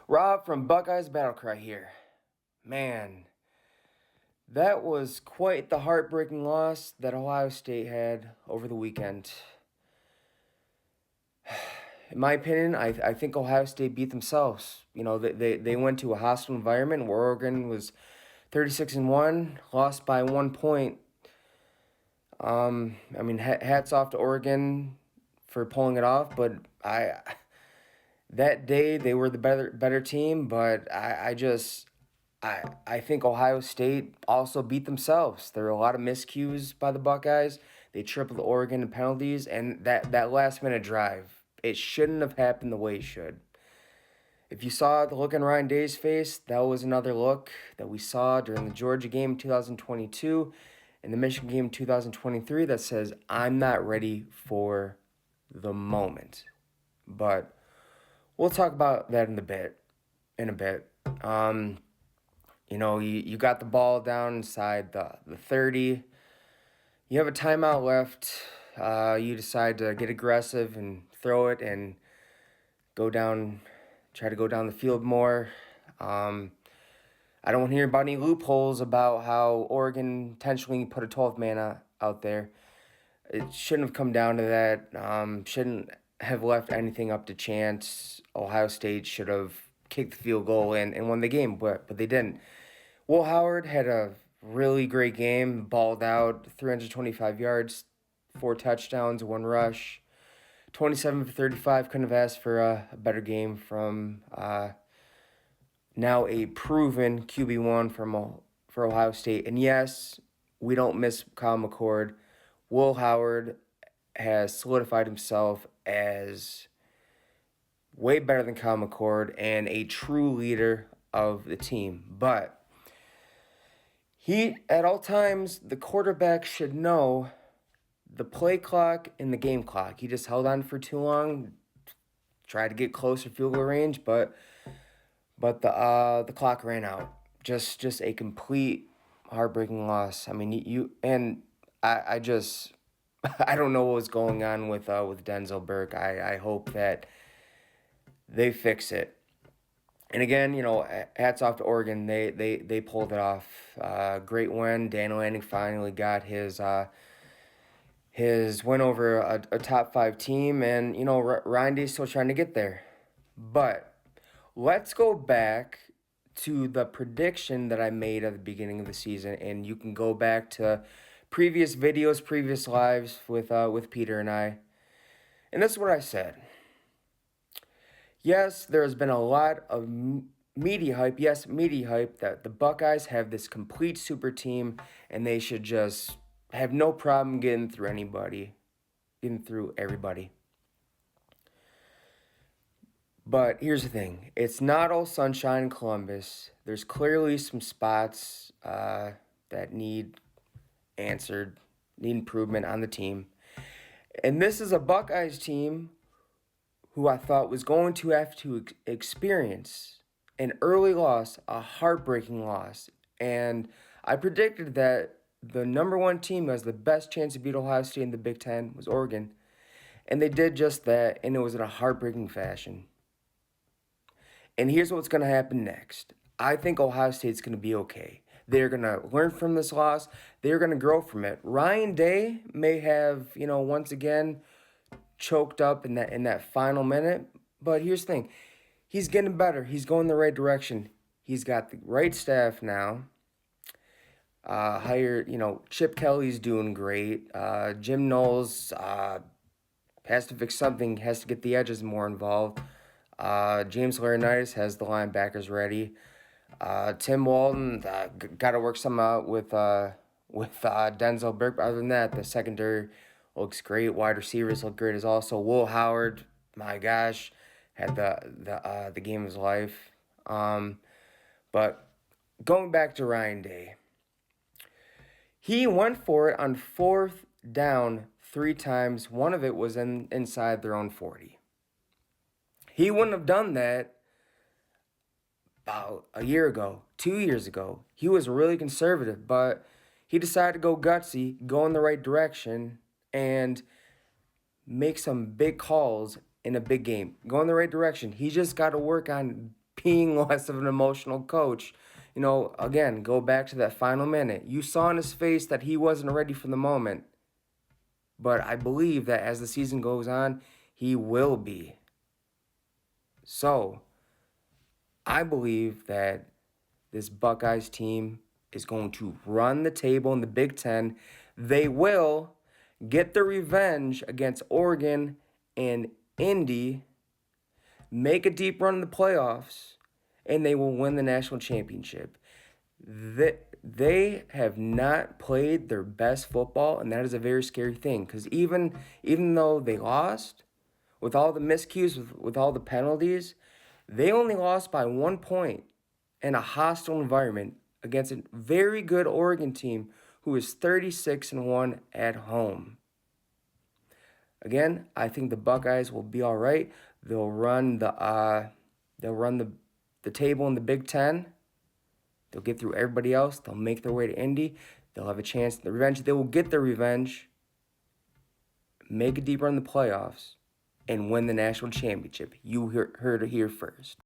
Rob from Buckeyes Battle Cry here. Man, that was quite the heartbreaking loss that Ohio State had over the weekend. In my opinion, I think Ohio State beat themselves. They went to a hostile environment where Oregon was 36-1, lost by 1 point. Hats off to Oregon for pulling it off, but that day they were the better team, but I think Ohio State also beat themselves. There were a lot of miscues by the Buckeyes. They tripled Oregon in penalties, and that last minute drive, it shouldn't have happened the way it should. If you saw the look on Ryan Day's face, that was another look that we saw during the Georgia game in 2022 and the Michigan game in 2023 that says, I'm not ready for the moment. But we'll talk about that in a bit. You got the ball down inside the 30. You have a timeout left. You decide to get aggressive and throw it and try to go down the field more. I don't want to hear about any loopholes about how Oregon intentionally put a 12th man out there. It shouldn't have come down to that. Shouldn't have left anything up to chance. Ohio State should have kicked the field goal and won the game, but they didn't. Will Howard had a really great game, balled out, 325 yards, 4 touchdowns, 1 rush, 27 for 35. Couldn't have asked for a better game from now a proven QB1 for Ohio State. And yes, we don't miss Kyle McCord. Will Howard has solidified himself as way better than Kyle McCord and a true leader of the team. But at all times, the quarterback should know the play clock and the game clock. He just held on for too long, tried to get closer field goal range, but the clock ran out. Just a complete heartbreaking loss. I mean, I just I don't know what was going on with Denzel Burke. I hope that they fix it. And again, hats off to Oregon. They pulled it off. Great win. Dan Lanning finally got his win over a top 5 team, and Ryan Day's still trying to get there. But let's go back to the prediction that I made at the beginning of the season, and you can go back to previous videos, previous lives with Peter and I. And this is what I said. Yes, there has been a lot of media hype. Yes, media hype that the Buckeyes have this complete super team and they should just have no problem getting through everybody. But here's the thing. It's not all sunshine in Columbus. There's clearly some spots that need answered, need improvement on the team. And this is a Buckeyes team who I thought was going to have to experience an early loss, a heartbreaking loss. And I predicted that the number 1 team who has the best chance to beat Ohio State in the Big Ten was Oregon. And they did just that, and it was in a heartbreaking fashion. And here's what's going to happen next. I think Ohio State's going to be okay. They're going to learn from this loss. They're going to grow from it. Ryan Day may have, once again, choked up in that final minute. But here's the thing. He's getting better. He's going the right direction. He's got the right staff now. Chip Kelly's doing great. Jim Knowles has to fix something, has to get the edges more involved. James Laurinaitis has the linebackers ready. Tim Walton got to work some out with Denzel Burke. Other than that, the secondary looks great. Wide receivers look great as also. Will Howard, my gosh, had the game of his life. But going back to Ryan Day, he went for it on 4th down 3 times. One of it was inside their own 40. He wouldn't have done that about a year ago, 2 years ago. He was really conservative, but he decided to go gutsy, go in the right direction, and make some big calls in a big game. Go in the right direction. He just got to work on being less of an emotional coach. Again, go back to that final minute. You saw in his face that he wasn't ready for the moment. But I believe that as the season goes on, he will be. So, I believe that this Buckeyes team is going to run the table in the Big Ten. They will get their revenge against Oregon and Indy, make a deep run in the playoffs, and they will win the national championship. They have not played their best football, and that is a very scary thing. Because even though they lost, with all the miscues, with all the penalties, they only lost by 1 point in a hostile environment against a very good Oregon team who is 36-1 at home. Again, I think the Buckeyes will be all right. They'll run the table in the Big Ten. They'll get through everybody else. They'll make their way to Indy. They'll have a chance at the revenge. They will get their revenge, make a deep run in the playoffs, and win the national championship. You heard it here first.